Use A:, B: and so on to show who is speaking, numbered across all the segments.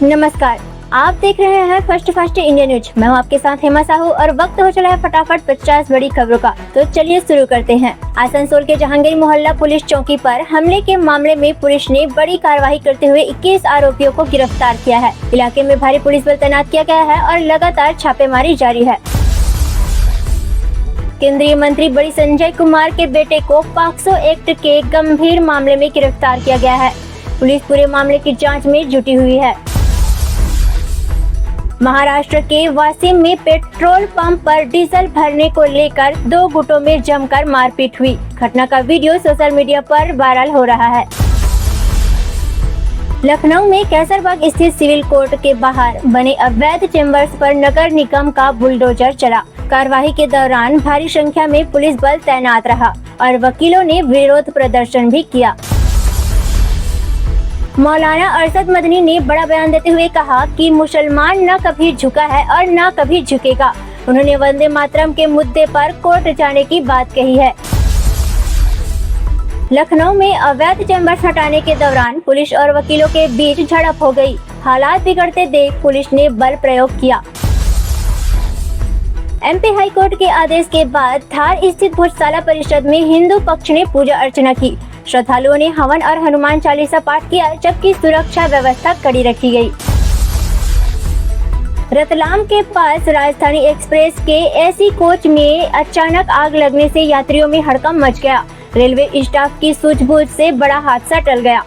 A: नमस्कार, आप देख रहे हैं फर्स्ट इंडिया न्यूज। मैं हूं आपके साथ हेमा साहू और वक्त हो चला है फटाफट 50 बड़ी खबरों का। तो चलिए शुरू करते हैं। आसनसोल के जहांगीर मोहल्ला पुलिस चौकी पर हमले के मामले में पुलिस ने बड़ी कार्रवाई करते हुए 21 आरोपियों को गिरफ्तार किया है। इलाके में भारी पुलिस बल तैनात किया गया है और लगातार छापेमारी जारी है। केंद्रीय मंत्री बड़ी संजय कुमार के बेटे को पॉक्सो एक्ट के गंभीर मामले में गिरफ्तार किया गया है। पुलिस पूरे मामले की जांच में जुटी हुई है। महाराष्ट्र के वाशिम में पेट्रोल पंप पर डीजल भरने को लेकर दो गुटों में जमकर मारपीट हुई। घटना का वीडियो सोशल मीडिया पर वायरल हो रहा है। लखनऊ में कैसरबाग स्थित सिविल कोर्ट के बाहर बने अवैध चेंबर्स पर नगर निगम का बुलडोजर चला। कार्रवाई के दौरान भारी संख्या में पुलिस बल तैनात रहा और वकीलों ने विरोध प्रदर्शन भी किया। मौलाना अरशद मदनी ने बड़ा बयान देते हुए कहा कि मुसलमान न कभी झुका है और न कभी झुकेगा। उन्होंने वंदे मातरम के मुद्दे पर कोर्ट जाने की बात कही है। लखनऊ में अवैध चेंबर्स हटाने के दौरान पुलिस और वकीलों के बीच झड़प हो गई। हालात बिगड़ते देख पुलिस ने बल प्रयोग किया। एमपी हाई कोर्ट के आदेश के बाद धार स्थित भोजशाला परिषद में हिंदू पक्ष ने पूजा अर्चना की। श्रद्धालुओं ने हवन और हनुमान चालीसा पाठ किया, जबकि सुरक्षा व्यवस्था कड़ी रखी गई। रतलाम के पास राजधानी एक्सप्रेस के एसी कोच में अचानक आग लगने से यात्रियों में हड़कंप मच गया। रेलवे स्टाफ की सूझबूझ से बड़ा हादसा टल गया।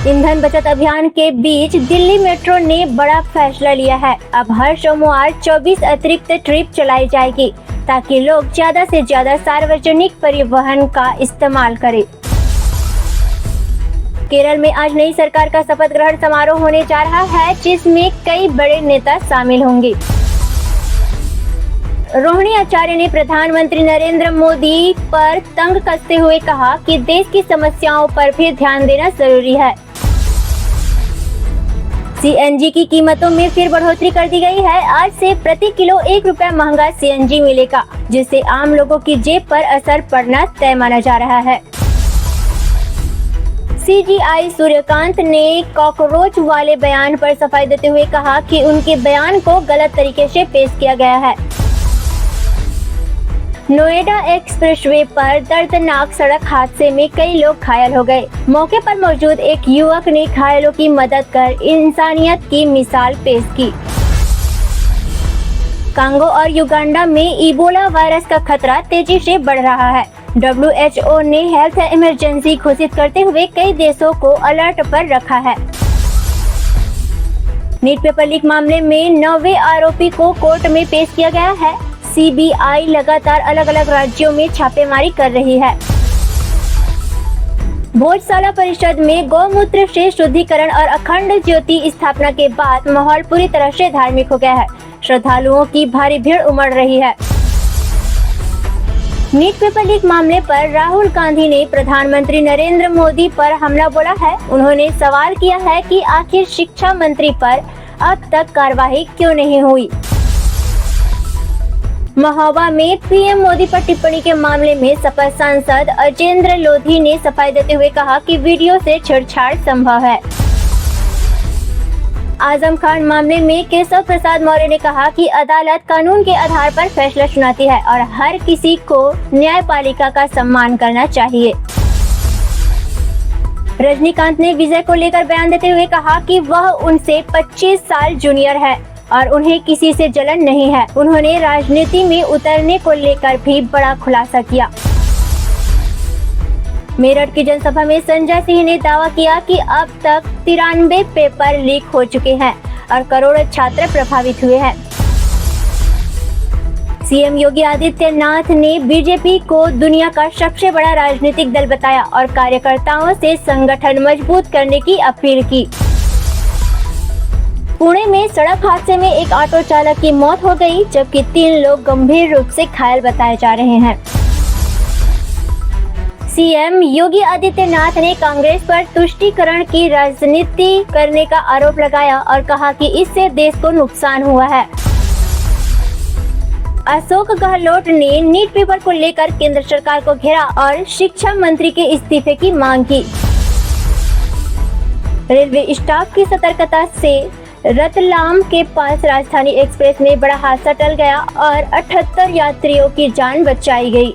A: ईंधन बचत अभियान के बीच दिल्ली मेट्रो ने बड़ा फैसला लिया है। अब हर सोमवार 24 अतिरिक्त ट्रिप चलाई जाएगी ताकि लोग ज्यादा से ज्यादा सार्वजनिक परिवहन का इस्तेमाल करें। केरल में आज नई सरकार का शपथ ग्रहण समारोह होने जा रहा है, जिसमें कई बड़े नेता शामिल होंगे। रोहिणी आचार्य ने प्रधानमंत्री नरेंद्र मोदी पर तंज कसते हुए कहा कि देश की समस्याओं पर भी ध्यान देना जरूरी है। सीएनजी की कीमतों में फिर बढ़ोतरी कर दी गई है। आज से प्रति किलो 1 रुपया महंगा सीएनजी मिलेगा, जिससे आम लोगों की जेब पर असर पड़ना तय माना जा रहा है। सीजीआई सूर्यकांत ने कॉकरोच वाले बयान पर सफाई देते हुए कहा कि उनके बयान को गलत तरीके से पेश किया गया है। नोएडा एक्सप्रेसवे पर दर्दनाक सड़क हादसे में कई लोग घायल हो गए। मौके पर मौजूद एक युवक ने घायलों की मदद कर इंसानियत की मिसाल पेश की। कांगो और युगांडा में इबोला वायरस का खतरा तेजी से बढ़ रहा है। WHO ने हेल्थ इमरजेंसी घोषित करते हुए कई देशों को अलर्ट पर रखा है। नीट पेपर लीक मामले में 9वें आरोपी को कोर्ट में पेश किया गया है। सीबीआई लगातार अलग अलग राज्यों में छापेमारी कर रही है। भोजशाला परिषद में गौमूत्र से शुद्धिकरण और अखंड ज्योति स्थापना के बाद माहौल पूरी तरह से धार्मिक हो गया है। श्रद्धालुओं की भारी भीड़ उमड़ रही है। नीट पेपर लीक मामले पर राहुल गांधी ने प्रधानमंत्री नरेंद्र मोदी पर हमला बोला है। उन्होंने सवाल किया है कि आखिर शिक्षा मंत्री पर अब तक कार्रवाई क्यों नहीं हुई। महोबा में पीएम मोदी पर टिप्पणी के मामले में सपा सांसद अजेंद्र लोधी ने सफाई देते हुए कहा कि वीडियो से छेड़छाड़ संभव है। आजम खान मामले में केशव प्रसाद मौर्य ने कहा कि अदालत कानून के आधार पर फैसला सुनाती है और हर किसी को न्यायपालिका का सम्मान करना चाहिए। रजनीकांत ने विजय को लेकर बयान देते हुए कहा कि वह उनसे 25 साल जूनियर है और उन्हें किसी से जलन नहीं है। उन्होंने राजनीति में उतरने को लेकर भी बड़ा खुलासा किया। मेरठ की जनसभा में संजय सिंह ने दावा किया कि अब तक 93 पेपर लीक हो चुके हैं और करोड़ों छात्र प्रभावित हुए हैं। सीएम योगी आदित्यनाथ ने बीजेपी को दुनिया का सबसे बड़ा राजनीतिक दल बताया और कार्यकर्ताओं से संगठन मजबूत करने की अपील की। पुणे में सड़क हादसे में एक ऑटो चालक की मौत हो गई, जबकि 3 लोग गंभीर रूप से घायल बताए जा रहे हैं। सीएम योगी आदित्यनाथ ने कांग्रेस पर तुष्टीकरण की राजनीति करने का आरोप लगाया और कहा कि इससे देश को नुकसान हुआ है। अशोक गहलोत ने नीट पेपर को लेकर केंद्र सरकार को घेरा और शिक्षा मंत्री के इस्तीफे की मांग की। रेलवे स्टाफ की सतर्कता से रतलाम के पास राजधानी एक्सप्रेस में बड़ा हादसा टल गया और 78 यात्रियों की जान बचाई गई।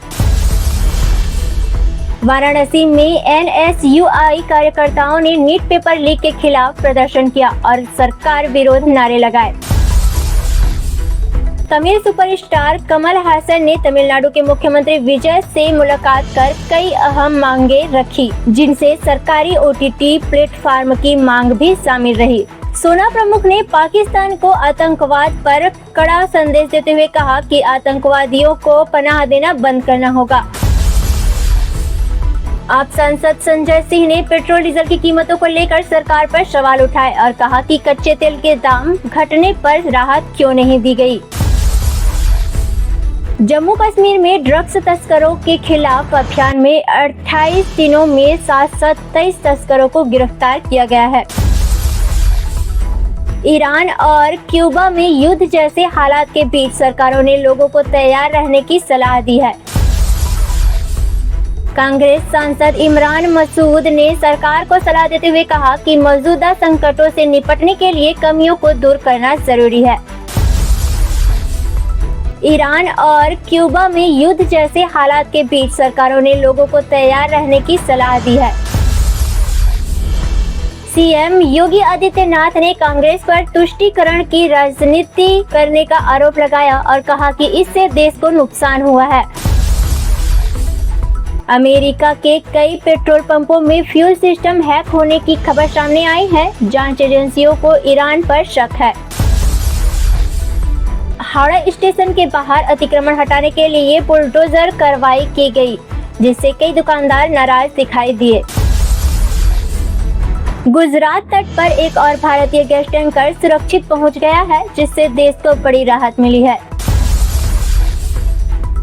A: वाराणसी में NSUI कार्यकर्ताओं ने नीट पेपर लीक के खिलाफ प्रदर्शन किया और सरकार विरोध नारे लगाए। तमिल सुपरस्टार कमल हासन ने तमिलनाडु के मुख्यमंत्री विजय से मुलाकात कर कई अहम मांगे रखी, जिनसे सरकारी OTT प्लेटफॉर्म की मांग भी शामिल रही। सेना प्रमुख ने पाकिस्तान को आतंकवाद पर कड़ा संदेश देते हुए कहा कि आतंकवादियों को पनाह देना बंद करना होगा। आप सांसद संजय सिंह ने पेट्रोल डीजल की कीमतों को लेकर सरकार पर सवाल उठाए और कहा कि कच्चे तेल के दाम घटने पर राहत क्यों नहीं दी गई। जम्मू कश्मीर में ड्रग्स तस्करों के खिलाफ अभियान में 28 दिनों में 723 तस्करों को गिरफ्तार किया गया है। ईरान और क्यूबा में युद्ध जैसे हालात के बीच सरकारों ने लोगों को तैयार रहने की सलाह दी है। कांग्रेस सांसद इमरान मसूद ने सरकार को सलाह देते हुए कहा कि मौजूदा संकटों से निपटने के लिए कमियों को दूर करना जरूरी है। ईरान और क्यूबा में युद्ध जैसे हालात के बीच सरकारों ने लोगों को तैयार रहने की सलाह दी है। सीएम योगी आदित्यनाथ ने कांग्रेस पर तुष्टीकरण की राजनीति करने का आरोप लगाया और कहा कि इससे देश को नुकसान हुआ है। अमेरिका के कई पेट्रोल पंपों में फ्यूल सिस्टम हैक होने की खबर सामने आई है। जांच एजेंसियों को ईरान पर शक है। हावड़ा स्टेशन के बाहर अतिक्रमण हटाने के लिए बुलडोजर कार्रवाई की गई, जिससे कई दुकानदार नाराज दिखाई दिए। गुजरात तट पर एक और भारतीय गैस टैंकर सुरक्षित पहुंच गया है, जिससे देश को बड़ी राहत मिली है।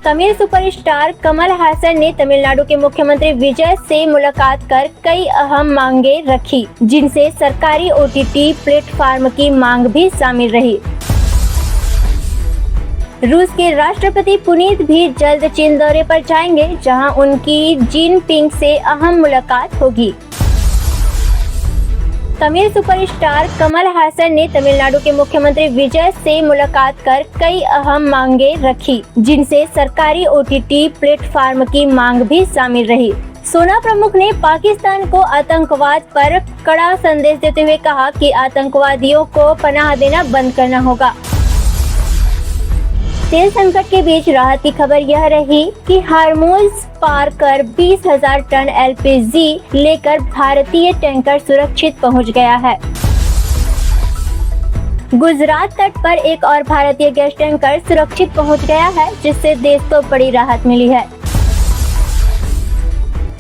A: तमिल सुपरस्टार कमल हासन ने तमिलनाडु के मुख्यमंत्री विजय से मुलाकात कर कई अहम मांगे रखी, जिनसे सरकारी OTT प्लेटफॉर्म की मांग भी शामिल रही। रूस के राष्ट्रपति पुतिन भी जल्द चीन दौरे पर जाएंगे, जहां उनकी जिनपिंग से अहम मुलाकात होगी। तमिल सुपरस्टार कमल हासन ने तमिलनाडु के मुख्यमंत्री विजय से मुलाकात कर कई अहम मांगे रखी, जिनसे सरकारी OTT प्लेटफॉर्म की मांग भी शामिल रही। सेना प्रमुख ने पाकिस्तान को आतंकवाद पर कड़ा संदेश देते हुए कहा कि आतंकवादियों को पनाह देना बंद करना होगा। तेल संकट के बीच राहत की खबर यह रही कि हार्मुज पार कर 20,000 टन LPG लेकर भारतीय टैंकर सुरक्षित पहुंच गया है। गुजरात तट पर एक और भारतीय गैस टैंकर सुरक्षित पहुंच गया है, जिससे देश को बड़ी राहत मिली है।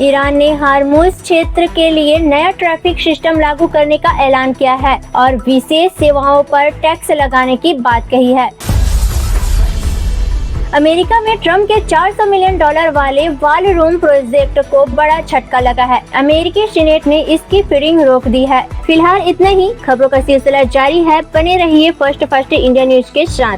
A: ईरान ने हार्मुज क्षेत्र के लिए नया ट्रैफिक सिस्टम लागू करने का ऐलान किया है और विशेष सेवाओं पर टैक्स लगाने की बात कही है। अमेरिका में ट्रम्प के $400 मिलियन वाले वॉल रूम प्रोजेक्ट को बड़ा झटका लगा है। अमेरिकी सीनेट ने इसकी फंडिंग रोक दी है। फिलहाल इतना ही। खबरों का सिलसिला जारी है। बने रहिए फर्स्ट इंडिया न्यूज के साथ।